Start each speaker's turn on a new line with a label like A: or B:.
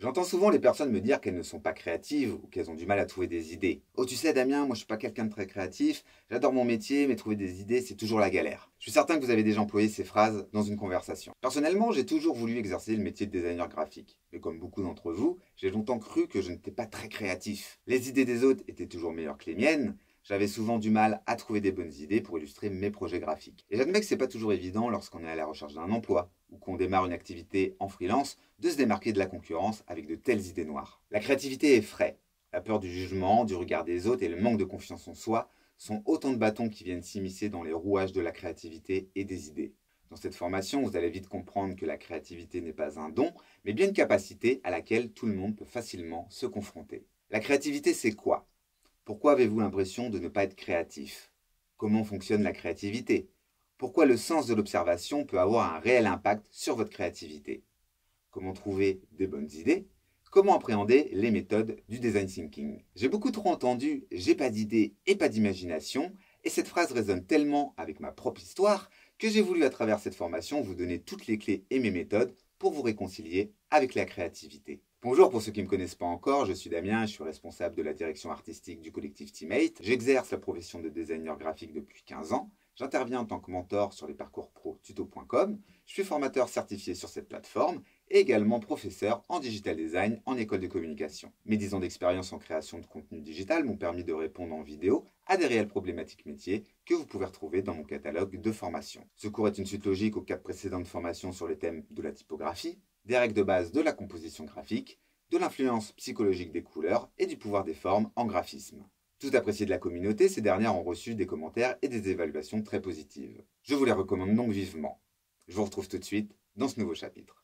A: J'entends souvent les personnes me dire qu'elles ne sont pas créatives ou qu'elles ont du mal à trouver des idées. Oh, tu sais, Damien, moi je suis pas quelqu'un de très créatif, j'adore mon métier, mais trouver des idées, c'est toujours la galère. Je suis certain que vous avez déjà employé ces phrases dans une conversation. Personnellement, j'ai toujours voulu exercer le métier de designer graphique. Mais comme beaucoup d'entre vous, j'ai longtemps cru que je n'étais pas très créatif. Les idées des autres étaient toujours meilleures que les miennes. J'avais souvent du mal à trouver des bonnes idées pour illustrer mes projets graphiques. Et j'admets que c'est pas toujours évident lorsqu'on est à la recherche d'un emploi ou qu'on démarre une activité en freelance de se démarquer de la concurrence avec de telles idées noires. La créativité est frais. La peur du jugement, du regard des autres et le manque de confiance en soi sont autant de bâtons qui viennent s'immiscer dans les rouages de la créativité et des idées. Dans cette formation, vous allez vite comprendre que la créativité n'est pas un don, mais bien une capacité à laquelle tout le monde peut facilement se confronter. La créativité, c'est quoi? Pourquoi avez-vous l'impression de ne pas être créatif? Comment fonctionne la créativité? Pourquoi le sens de l'observation peut avoir un réel impact sur votre créativité? Comment trouver des bonnes idées? Comment appréhender les méthodes du design thinking? J'ai beaucoup trop entendu j'ai pas d'idées et pas d'imagination, et cette phrase résonne tellement avec ma propre histoire que j'ai voulu à travers cette formation vous donner toutes les clés et mes méthodes pour vous réconcilier avec la créativité. Bonjour, pour ceux qui ne me connaissent pas encore, je suis Damien, je suis responsable de la direction artistique du collectif Teammate. J'exerce la profession de designer graphique depuis 15 ans. J'interviens en tant que mentor sur les parcours pro tuto.com. Je suis formateur certifié sur cette plateforme et également professeur en digital design en école de communication. Mes 10 ans d'expérience en création de contenu digital m'ont permis de répondre en vidéo à des réelles problématiques métiers que vous pouvez retrouver dans mon catalogue de formations. Ce cours est une suite logique aux 4 précédentes formations sur les thèmes de la typographie, des règles de base de la composition graphique, de l'influence psychologique des couleurs et du pouvoir des formes en graphisme. Tout apprécié de la communauté, ces dernières ont reçu des commentaires et des évaluations très positives. Je vous les recommande donc vivement. Je vous retrouve tout de suite dans ce nouveau chapitre.